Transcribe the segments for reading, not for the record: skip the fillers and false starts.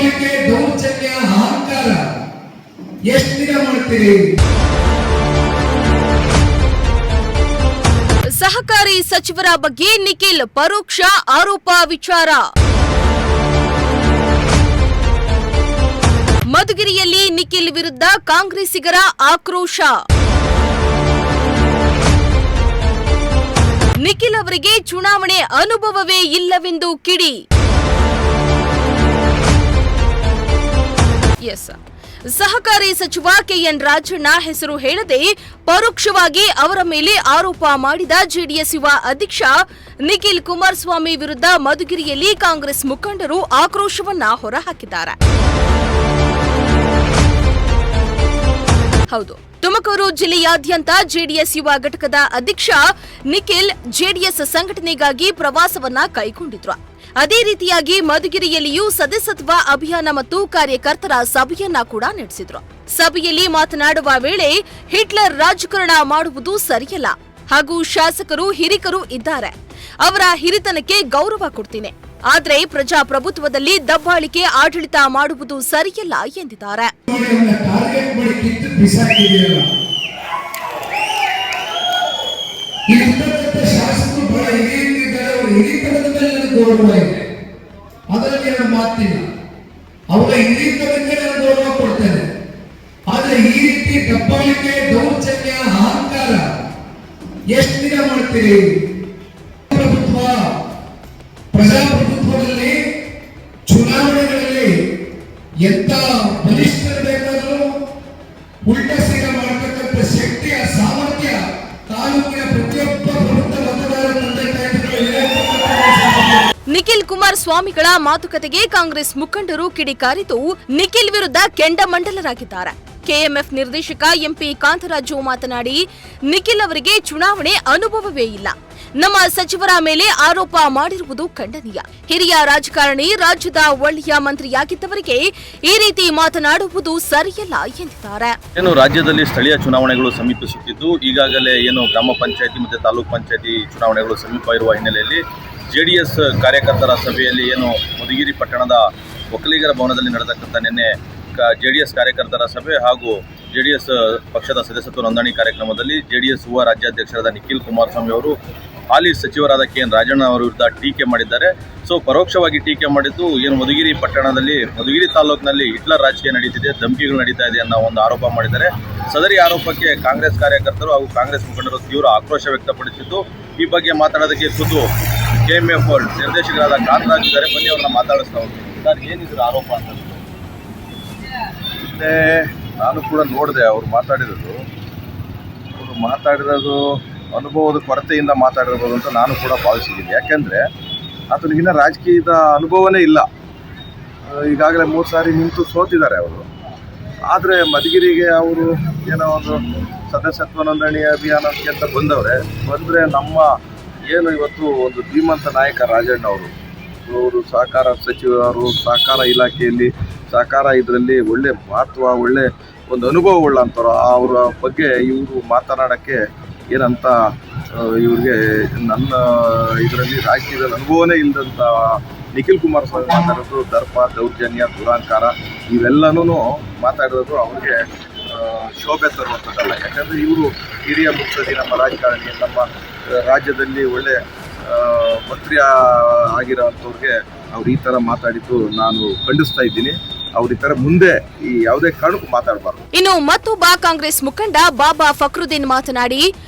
ದಬ್ಬಾಳಿಕೆ, ದೌರ್ಜನ್ಯ, ಅಹಂಕಾರ ಎಷ್ಟು ದಿನ ಮಾಡ್ತೀರಿ? ಸಹಕಾರಿ ಸಚಿವರ ಬಗ್ಗೆ ನಿಖಿಲ್ ಪರೋಕ್ಷ ಆರೋಪ ವಿಚಾರ. ಮಧುಗಿರಿಯಲ್ಲಿ ನಿಖಿಲ್ ವಿರುದ್ಧ ಕಾಂಗ್ರೆಸ್ಸಿಗರ ಆಕ್ರೋಶ. ನಿಖಿಲ್ ಅವರಿಗೆ ಚುನಾವಣೆ ಅನುಭವವೇ ಇಲ್ಲವೆಂದು ಕಿಡಿ. ಸಹಕಾರಿ ಸಚಿವ ಕೆಎನ್ ರಾಜಣ್ಣ ಹೆಸರು ಹೇಳದೆ ಪರೋಕ್ಷವಾಗಿ ಅವರ ಮೇಲೆ ಆರೋಪ ಮಾಡಿದ ಜೆಡಿಎಸ್ ಯುವ ಅಧ್ಯಕ್ಷ ನಿಖಿಲ್ ಕುಮಾರಸ್ವಾಮಿ ವಿರುದ್ಧ ಮಧುಗಿರಿಯಲ್ಲಿ ಕಾಂಗ್ರೆಸ್ ಮುಖಂಡರು ಆಕ್ರೋಶವನ್ನ ಹೊರಹಾಕಿದ್ದಾರೆ. ಹೌದು, ತುಮಕೂರು ಜಿಲ್ಲೆಯಾದ್ಯಂತ ಜೆಡಿಎಸ್ ಯುವ ಘಟಕದ ಅಧ್ಯಕ್ಷ ನಿಖಿಲ್ ಜೆಡಿಎಸ್ ಸಂಘಟನೆಗಾಗಿ ಪ್ರವಾಸವನ್ನ ಕೈಗೊಂಡಿದ್ರು. ಅದೇ ರೀತಿಯಾಗಿ ಮಧುಗಿರಿಯಲ್ಲಿಯೂ ಸದಸ್ಯತ್ವ ಅಭಿಯಾನ ಮತ್ತು ಕಾರ್ಯಕರ್ತರ ಸಭೆಯನ್ನ ಕೂಡ ನಡೆಸಿದ್ರು. ಸಭೆಯಲ್ಲಿ ಮಾತನಾಡುವ ವೇಳೆ ಹಿಟ್ಲರ್ ರಾಜಕಾರಣ ಮಾಡುವುದು ಸರಿಯಲ್ಲ ಹಾಗೂ ಶಾಸಕರು ಹಿರಿಕರು ಇದ್ದಾರೆ, ಅವರ ಹಿರಿತನಕ್ಕೆ ಗೌರವ ಕೊಡ್ತೀನಿ, ಆದ್ರೆ ಪ್ರಜಾಪ್ರಭುತ್ವದಲ್ಲಿ ದಬ್ಬಾಳಿಕೆ ಆಡಳಿತ ಮಾಡುವುದು ಸರಿಯಲ್ಲ ಎಂದಿದ್ದಾರೆ. ಅದರಲ್ಲಿ ನಾನು ಮಾತಿಲ್ಲ, ಅವರ ಹಿರಿತನಕ್ಕೆ ನಾನು ಗೌರವ ಕೊಡ್ತೇನೆ, ಆದ್ರೆ ಈ ರೀತಿ ದಬ್ಬಾಳಿಕೆ, ದೌರ್ಜನ್ಯ, ಅಹಂಕಾರ ಎಷ್ಟು ದಿನ ಮಾಡ್ತೀರಿ? ಪ್ರಜಾಪ್ರಭುತ್ವದಲ್ಲಿ ಚುನಾವಣೆಗಳಲ್ಲಿ ಎಂತ ಬಲಿಷ್ಠರು ಬೇಕಾದರೂ ಉಲ್ಟಾ ಸೀಗ ಮಾಡತಕ್ಕಂಥ ಶಕ್ತಿಯ ಸಾಮರ್ಥ್ಯ ತಾಲೂಕಿನ ಪ್ರತಿಯೊಬ್ಬ ಪ್ರಬುದ್ಧ ಮತದಾರರ ನಿಖಿಲ್ ಕುಮಾರಸ್ವಾಮಿಗಳ ಮಾತುಕತೆಗೆ ಕಾಂಗ್ರೆಸ್ ಮುಖಂಡರು ಕಿಡಿಕಾರಿದ್ದು ನಿಖಿಲ್ ವಿರುದ್ಧ ಕೆಂಡಮಂಡಲರಾಗಿದ್ದಾರೆ. ಕೆಎಂಎಫ್ ನಿರ್ದೇಶಕ ಎಂಪಿ ಕಾಂತರಾಜು ಮಾತನಾಡಿ, ನಿಖಿಲ್ ಅವರಿಗೆ ಚುನಾವಣೆ ಅನುಭವವೇ ಇಲ್ಲ, ನಮ್ಮ ಸಚಿವರ ಮೇಲೆ ಆರೋಪ ಮಾಡಿರುವುದು ಖಂಡನೀಯ. ಹಿರಿಯ ರಾಜಕಾರಣಿ, ರಾಜ್ಯದ ಒಳ್ಳೆಯ ಮಂತ್ರಿಯಾಗಿದ್ದವರಿಗೆ ಈ ರೀತಿ ಮಾತನಾಡುವುದು ಸರಿಯಲ್ಲ ಎಂದಿದ್ದಾರೆ. ರಾಜ್ಯದಲ್ಲಿ ಸ್ಥಳೀಯ ಚುನಾವಣೆಗಳು ಸಮೀಪಿಸುತ್ತಿದ್ದು, ಈಗಾಗಲೇ ಗ್ರಾಮ ಪಂಚಾಯತಿ ಮತ್ತು ತಾಲೂಕು ಪಂಚಾಯತಿ ಚುನಾವಣೆಗಳು ಸಮೀಪ ಇರುವ ಹಿನ್ನೆಲೆಯಲ್ಲಿ ಜೆಡಿಎಸ್ ಕಾರ್ಯಕರ್ತರ ಸಭೆಯಲ್ಲಿ ಮಧುಗಿರಿ ಪಟ್ಟಣದ ಒಕ್ಕಲಿಗರ ಭವನದಲ್ಲಿ ನಡೆದಕ್ಕಂಥ ನಿನ್ನೆ ಜೆಡಿಎಸ್ ಕಾರ್ಯಕರ್ತರ ಸಭೆ ಹಾಗೂ ಜೆಡಿಎಸ್ ಪಕ್ಷದ ಸದಸ್ಯತ್ವ ನೋಂದಣಿ ಕಾರ್ಯಕ್ರಮದಲ್ಲಿ ಜೆಡಿಎಸ್ ಯುವ ರಾಜ್ಯಾಧ್ಯಕ್ಷರಾದ ನಿಖಿಲ್ ಕುಮಾರಸ್ವಾಮಿ ಅವರು ಹಾಲಿ ಸಚಿವರಾದ ಕೆಎನ್ ರಾಜಣ್ಣ ಅವರ ವಿರುದ್ಧ ಟೀಕೆ ಮಾಡಿದ್ದಾರೆ. ಪರೋಕ್ಷವಾಗಿ ಟೀಕೆ ಮಾಡಿದ್ದು ಮಧುಗಿರಿ ಪಟ್ಟಣದಲ್ಲಿ, ಮಧುಗಿರಿ ತಾಲೂಕಿನಲ್ಲಿ ಹಿಟ್ಲರ್ ರಾಜಕೀಯ ನಡೀತಿದೆ, ಧಮಕಿಗಳು ನಡೀತಾ ಇದೆ ಅನ್ನೋ ಒಂದು ಆರೋಪ ಮಾಡಿದ್ದಾರೆ. ಸದರಿ ಆರೋಪಕ್ಕೆ ಕಾಂಗ್ರೆಸ್ ಕಾರ್ಯಕರ್ತರು ಹಾಗೂ ಕಾಂಗ್ರೆಸ್ ಮುಖಂಡರು ತೀವ್ರ ಆಕ್ರೋಶ ವ್ಯಕ್ತಪಡಿಸಿದ್ದು, ಈ ಬಗ್ಗೆ ಮಾತಾಡೋದಕ್ಕೆ ಖುದ್ದು ಕೆಎಂಎಫ್ ನಿರ್ದೇಶಕರಾದ ಕಾಂತರಾಜ್ ಇದ್ದಾರೆ. ಬನ್ನಿ ಅವ್ರನ್ನ ಮಾತಾಡಿಸ್ತಾ ಹೋಗ್ತೀನಿ. ಸರ್, ಏನಿದ್ರು ಆರೋಪ ಅಂತ? ನಾನು ಕೂಡ ನೋಡಿದೆ ಅವರು ಮಾತಾಡಿರೋದು ಅನುಭವದ ಕೊರತೆಯಿಂದ ಮಾತಾಡಿರ್ಬೋದು ಅಂತ ನಾನು ಕೂಡ ಭಾವಿಸಿದ್ದೀನಿ. ಯಾಕೆಂದರೆ ಆತನಿಗಿನ್ನ ರಾಜಕೀಯದ ಅನುಭವನೇ ಇಲ್ಲ. ಈಗಾಗಲೇ 3 ಸಾರಿ ನಿಂತು ಸೋತಿದ್ದಾರೆ ಅವರು. ಆದರೆ ಮಧುಗಿರಿಗೆ ಅವರು ಒಂದು ಸದಸ್ಯತ್ವ ನೋಂದಣಿ ಅಭಿಯಾನಕ್ಕೆ ಅಂತ ಬಂದರೆ ನಮ್ಮ ಇವತ್ತು ಒಂದು ಧೀಮಂತ ನಾಯಕ ರಾಜಣ್ಣ ಅವರು ಸಹಕಾರ ಸಚಿವರು, ಸಹಕಾರ ಇಲಾಖೆಯಲ್ಲಿ ಸಹಕಾರ ಇದರಲ್ಲಿ ಒಳ್ಳೆ ಮಹತ್ವ, ಒಳ್ಳೆ ಒಂದು ಅನುಭವ ಉಳ್ಳಂಥವ್ರು. ಅವರ ಬಗ್ಗೆ ಇವರು ಮಾತನಾಡೋಕ್ಕೆ ಏನಂತ ಇವ್ರಿಗೆ ನನ್ನ ಇದರಲ್ಲಿ ರಾಜಕೀಯದಲ್ಲಿ ಅನುಭವನೇ ಇಲ್ಲದಂಥ ನಿಖಿಲ್ ಕುಮಾರಸ್ವಾಮಿ ಮಾತಾಡೋದು ದರ್ಪ, ದೌರ್ಜನ್ಯ, ದುರಾಂಕಾರ ಇವೆಲ್ಲನೂ ಮಾತಾಡೋದು ಅವ್ರಿಗೆ ಶೋಭೆ ತರುವಂಥದ್ದಲ್ಲ. ಯಾಕಂದರೆ ಇವರು ಹಿರಿಯ ಮುತ್ಸದಿ, ನಮ್ಮ ರಾಜಕಾರಣಿ, ನಮ್ಮ ರಾಜ್ಯದಲ್ಲಿ ಒಳ್ಳೆ ಮಂತ್ರಿ ಆಗಿರೋಂಥವ್ರಿಗೆ ಅವ್ರು ಈ ಥರ ಮಾತಾಡಿದ್ದು ನಾನು ಖಂಡಿಸ್ತಾ ಇದ್ದೀನಿ. ಅವ್ರ ಈ ಥರ ಮುಂದೆ ಈ ಯಾವುದೇ ಕಾರಣಕ್ಕೂ ಮಾತಾಡಬಾರ್ದು. ಇನ್ನು ಮತ್ತೊಬ್ಬ ಕಾಂಗ್ರೆಸ್ ಮುಖಂಡ ಬಾಬಾ ಫಕ್ರುದ್ದೀನ್ ಮಾತನಾಡಿ,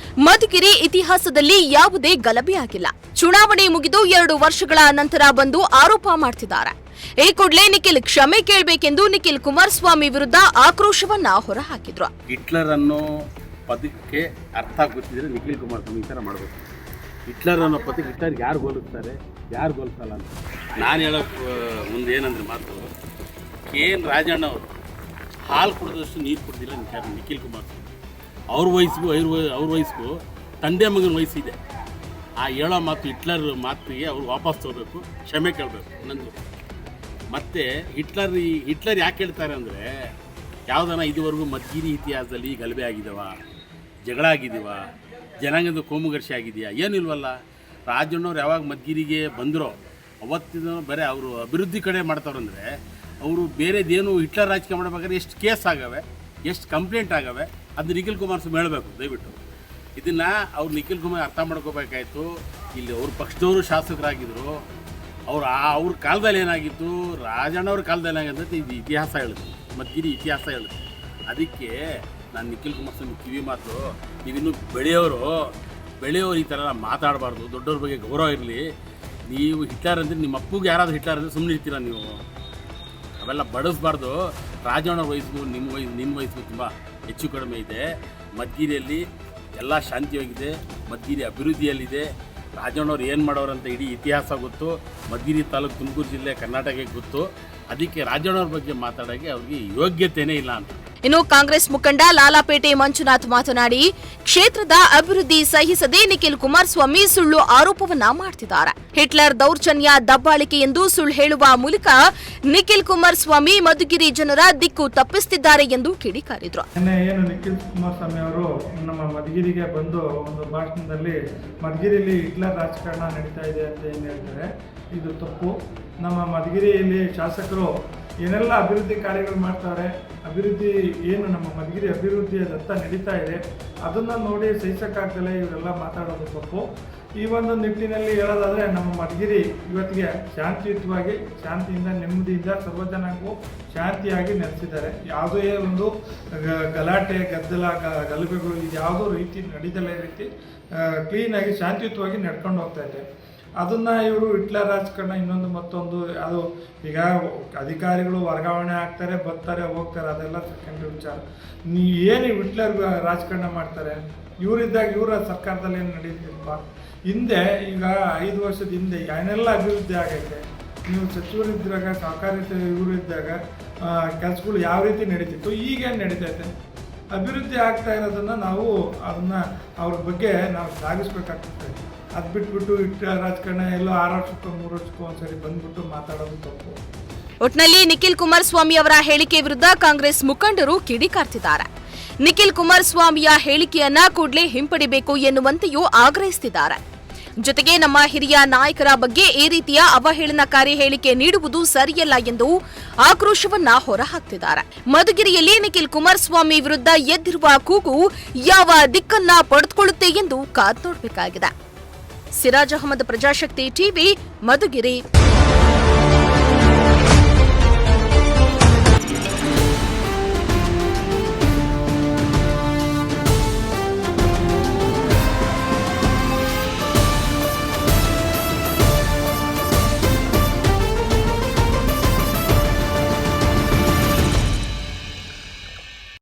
ಮಧುಗಿರಿ ಇತಿಹಾಸದಲ್ಲಿ ಯಾವುದೇ ಗಲಭೆ ಆಗಿಲ್ಲ, ಚುನಾವಣೆ ಮುಗಿದು 2 ವರ್ಷಗಳ ನಂತರ ಬಂದು ಆರೋಪ ಮಾಡ್ತಿದ್ದಾರೆ, ಈ ಕೂಡಲೇ ನಿಖಿಲ್ ಕ್ಷಮೆ ಕೇಳಬೇಕೆಂದು ನಿಖಿಲ್ ಕುಮಾರಸ್ವಾಮಿ ವಿರುದ್ಧ ಆಕ್ರೋಶವನ್ನ ಹೊರಹಾಕಿದ್ರು. ಹಿಟ್ಲರ್ ಅನ್ನೋ ಪದಕ್ಕೆ ಅರ್ಥ ಗೊತ್ತಿದ್ರೆ ನಿಖಿಲ್ ಕುಮಾರಸ್ವಾಮಿ ಈ ಥರ ಮಾಡಬೇಕು. ಹಿಟ್ಲರ್ ಅನ್ನೋ ಪದಕ್ಕೆ ಹಿಟ್ಲರ್ ಯಾರು ಹೋಲಿಸ್ತಾರೆ, ಯಾರು ಹೋಲಿಸಲ್ಲ ಅಂತ ನಾನು ಹೇಳೋಕ್ಕೆ ಮುಂದೆ ಏನಂದ್ರೆ ಮಾತು, ಕೆಎನ್ ರಾಜಣ್ಣ ಅವರು ಹಾಲು ಕುಡಿದಷ್ಟು ನೀರು ಕುಡಿದಿಲ್ಲ ನಿಖಿಲ್ ಕುಮಾರಸ್ವಾಮಿ. ಅವ್ರ ವಯಸ್ಸಿಗೂ ತಂದೆ ಮಗನ ವಯಸ್ಸಿದೆ. ಆ ಹೇಳೋ ಮಾತು ಹಿಟ್ಲರ್ ಮಾತಿಗೆ ಅವ್ರು ವಾಪಸ್ ತಗೋಬೇಕು, ಕ್ಷಮೆ ಕೇಳಬೇಕು ನಂದು. ಮತ್ತು ಹಿಟ್ಲರ್ ಯಾಕೆ ಹೇಳ್ತಾರೆ ಅಂದರೆ, ಯಾವುದನ್ನ ಇದುವರೆಗೂ ಮಧುಗಿರಿ ಇತಿಹಾಸದಲ್ಲಿ ಗಲಭೆ ಆಗಿದ್ದಾವ, ಜಗಳ ಆಗಿದ್ದೀವ, ಜನಾಂಗದ ಕೋಮುಗರ್ಷಿ ಆಗಿದೆಯಾ? ಏನಿಲ್ವಲ್ಲ. ರಾಜಣ್ಣವ್ರು ಯಾವಾಗ ಮಧುಗಿರಿಗೆ ಬಂದರೋ ಅವತ್ತಿನ ಬರೀ ಅವರು ಅಭಿವೃದ್ಧಿ ಕಡೆ ಮಾಡ್ತಾರಂದರೆ ಅವರು ಬೇರೆದೇನು ಹಿಟ್ಲರ್ ರಾಜಕೀಯ ಮಾಡಬೇಕಾದ್ರೆ ಎಷ್ಟು ಕೇಸ್ ಆಗವೆ, ಎಷ್ಟು ಕಂಪ್ಲೇಂಟ್ ಆಗವೆ, ಅದು ನಿಖಿಲ್ ಕುಮಾರಸ್ವಾಮಿ ಹೇಳಬೇಕು ದಯವಿಟ್ಟು. ಇದನ್ನು ಅವ್ರು ನಿಖಿಲ್ ಕುಮಾರ್ ಅರ್ಥ ಮಾಡ್ಕೋಬೇಕಾಯ್ತು. ಇಲ್ಲಿ ಅವ್ರ ಪಕ್ಷದವರು ಶಾಸಕರಾಗಿದ್ದರು, ಅವ್ರ ಕಾಲದಲ್ಲಿ ಏನಾಗಿತ್ತು, ರಾಜಣ್ಣವ್ರ ಕಾಲದಲ್ಲಿ ಏನಾಗಿತ್ತು, ಇದು ಇತಿಹಾಸ ಹೇಳುತ್ತೆ, ಮದ್ಗಿರಿ ಇತಿಹಾಸ ಹೇಳುತ್ತೆ. ಅದಕ್ಕೆ ನಾನು ನಿಖಿಲ್ ಕುಮಾರಸ್ವಾಮಿ ಕಿವಿ ಮಾತು, ನೀವಿನ್ನೂ ಬೆಳೆಯೋರು ಈ ಥರ ಮಾತಾಡಬಾರ್ದು, ದೊಡ್ಡವ್ರ ಬಗ್ಗೆ ಗೌರವ ಇರಲಿ. ನೀವು ಹಿಟ್ಲರ್ ಅಂದರೆ ನಿಮ್ಮ ಅಪ್ಪಗೆ ಯಾರಾದರೂ ಹಿಟ್ಲರ್ ಅಂದರೆ ಸುಮ್ಮನೆ ಇರ್ತೀರ ನೀವು, ಅವೆಲ್ಲ ಬಡಿಸ್ಬಾರ್ದು. ರಾಜಣ್ಣವ್ರ ವಯಸ್ಸು ನಿಮ್ಮ ವಯಸ್ಸು ತುಂಬ ಹೆಚ್ಚು ಕಡಿಮೆ ಇದೆ. ಮದ್ಗಿರಿಯಲ್ಲಿ ಎಲ್ಲ ಶಾಂತಿಯಾಗಿದೆ, ಮದ್ಗಿರಿ ಅಭಿವೃದ್ಧಿಯಲ್ಲಿದೆ. ರಾಜಣ್ಣವ್ರು ಏನು ಮಾಡೋರಂತ ಇಡೀ ಇತಿಹಾಸ ಗೊತ್ತು, ಮದ್ಗಿರಿ ತಾಲೂಕು ತುಮಕೂರು ಜಿಲ್ಲೆ ಕರ್ನಾಟಕಕ್ಕೆ ಗೊತ್ತು. ಅದಕ್ಕೆ ರಾಜಣ್ಣವ್ರ ಬಗ್ಗೆ ಮಾತಾಡೋಕ್ಕೆ ಅವ್ರಿಗೆ ಯೋಗ್ಯತೆಯೇ ಇಲ್ಲ ಅಂತ. ಇನ್ನು ಕಾಂಗ್ರೆಸ್ ಮುಖಂಡ ಲಾಲಾಪೇಟೆ ಮಂಜುನಾಥ್ ಮಾತನಾಡಿ, ಕ್ಷೇತ್ರದ ಅಭಿವೃದ್ಧಿ ಸಹಿಸದೆ ನಿಖಿಲ್ ಕುಮಾರಸ್ವಾಮಿ ಸುಳ್ಳು ಆರೋಪವನ್ನ ಮಾಡ್ತಿದ್ದಾರೆ. ಹಿಟ್ಲರ್ ದೌರ್ಜನ್ಯ ದಬ್ಬಾಳಿಕೆ ಎಂದು ಸುಳ್ಳು ಹೇಳುವ ಮೂಲಕ ನಿಖಿಲ್ ಕುಮಾರಸ್ವಾಮಿ ಮಧುಗಿರಿ ಜನರ ದಿಕ್ಕು ತಪ್ಪಿಸುತ್ತಿದ್ದಾರೆ ಎಂದು ಕಿಡಿಕಾರಿದ್ರು. ಏನು ನಿಖಿಲ್ ಕುಮಾರಸ್ವಾಮಿ ಅವರು ನಮ್ಮ ಮಧುಗಿರಿಗೆ ಬಂದು ಒಂದು ಭಾಷಣದಲ್ಲಿ ಮಧುಗಿರಿಯಲ್ಲಿ ಹಿಟ್ಲರ್ ರಾಜಕಾರಣ ನಡೀತಾ ಇದೆ ಅಂತ ಏನು ಹೇಳ್ತಾರೆ, ಇದು ತಪ್ಪು. ನಮ್ಮ ಮಧುಗಿರಿಯಲ್ಲಿ ಶಾಸಕರು ಏನೆಲ್ಲ ಅಭಿವೃದ್ಧಿ ಕಾರ್ಯಗಳು ಮಾಡ್ತಾರೆ, ಅಭಿವೃದ್ಧಿ ಏನು ನಮ್ಮ ಮಧುಗಿರಿ ಅಭಿವೃದ್ಧಿಯ ದತ್ತ ನಡೀತಾ ಇದೆ, ಅದನ್ನು ನೋಡಿ ಸಹಿಸಕ್ಕಾಗದಲ್ಲೇ ಇವರೆಲ್ಲ ಮಾತಾಡೋದು ತಪ್ಪು. ಈ ಒಂದು ನಿಟ್ಟಿನಲ್ಲಿ ಹೇಳೋದಾದರೆ ನಮ್ಮ ಮಧುಗಿರಿ ಇವತ್ತಿಗೆ ಶಾಂತಿಯುತವಾಗಿ, ಶಾಂತಿಯಿಂದ, ನೆಮ್ಮದಿಯಿಂದ ಸರ್ವಜನಕ್ಕೂ ಶಾಂತಿಯಾಗಿ ನೆಲೆಸಿದ್ದಾರೆ. ಯಾವುದೇ ಒಂದು ಗಲಾಟೆ, ಗದ್ದಲ, ಗಲಭೆಗಳು ಇದು ಯಾವುದೋ ರೀತಿ ನಡೀದಲ್ಲೇ ರೀತಿ ಕ್ಲೀನಾಗಿ ಶಾಂತಿಯುತವಾಗಿ ನಡ್ಕೊಂಡು ಹೋಗ್ತಾ ಇದೆ. ಅದನ್ನು ಇವರು ಹಿಟ್ಲರ್ ರಾಜಕಾರಣ ಇನ್ನೊಂದು ಮತ್ತೊಂದು ಅದು ಈಗ ಅಧಿಕಾರಿಗಳು ವರ್ಗಾವಣೆ ಆಗ್ತಾರೆ, ಬರ್ತಾರೆ, ಹೋಗ್ತಾರೆ, ಅದೆಲ್ಲ ಸೆಕೆಂಡ್ರಿ ವಿಚಾರ. ಏನು ಹಿಟ್ಲರ್ ರಾಜಕಾರಣ ಮಾಡ್ತಾರೆ, ಇವರಿದ್ದಾಗ ಇವರ ಸರ್ಕಾರದಲ್ಲಿ ಏನು ನಡೀತಿಲ್ಪ. ಹಿಂದೆ ಈಗ 5 ವರ್ಷದ ಹಿಂದೆ ಏನೆಲ್ಲ ಅಭಿವೃದ್ಧಿ ಆಗೈತೆ, ನೀವು ಸಚಿವರಿದ್ದಾಗ, ಸಹಕಾರಿ ಇವರು ಇದ್ದಾಗ ಕೆಲಸಗಳು ಯಾವ ರೀತಿ ನಡೀತಿತ್ತು, ಈಗೇನು ನಡೀತೈತೆ. ಅಭಿವೃದ್ಧಿ ಆಗ್ತಾ ಇರೋದನ್ನು ನಾವು ಅವ್ರ ಬಗ್ಗೆ ನಾವು ಸಾಗಿಸ್ಬೇಕಾಗ್ತದೆ. ಅದು ಬಿಟ್ಬಿಟ್ಟು ರಾಜಕಾರಣ ಎಲ್ಲೋ 6 ವರ್ಷಕ್ಕೋ 3 ವರ್ಷಕ್ಕೋ ಒಂದ್ಸರಿ ಬಂದ್ಬಿಟ್ಟು ಮಾತಾಡೋದು ತಪ್ಪು. ಒಟ್ನಲ್ಲಿ ನಿಖಿಲ್ ಕುಮಾರಸ್ವಾಮಿ ಅವರ ಹೇಳಿಕೆ ವಿರುದ್ಧ ಕಾಂಗ್ರೆಸ್ ಮುಖಂಡರು ಕಿಡಿಕಾರ್ತಿದ್ದಾರೆ. ನಿಖಿಲ್ ಕುಮಾರಸ್ವಾಮಿಯ ಹೇಳಿಕೆಯನ್ನ ಕೂಡಲೇ ಹಿಂಪಡಿಬೇಕು ಎನ್ನುವಂತೆಯೂ ಆಗ್ರಹಿಸುತ್ತಿದ್ದಾರೆ. ಜೊತೆಗೆ ನಮ್ಮ ಹಿರಿಯ ನಾಯಕರ ಬಗ್ಗೆ ಈ ರೀತಿಯ ಅವಹೇಳನಕಾರಿ ಹೇಳಿಕೆ ನೀಡುವುದು ಸರಿಯಲ್ಲ ಎಂದು ಆಕ್ರೋಶವನ್ನ ಹೊರಹಾಕ್ತಿದ್ದಾರೆ. ಮಧುಗಿರಿಯಲ್ಲಿ ನಿಖಿಲ್ ಕುಮಾರಸ್ವಾಮಿ ವಿರುದ್ಧ ಎದ್ದಿರುವ ಕೂಗು ಯಾವ ದಿಕ್ಕನ್ನ ಪಡೆದುಕೊಳ್ಳುತ್ತೆ ಎಂದು ಕಾದು ನೋಡಬೇಕಾಗಿದೆ. ಸಿರಾಜ್ ಅಹಮದ್, ಪ್ರಜಾಶಕ್ತಿ ಟಿವಿ, ಮಧುಗಿರಿ.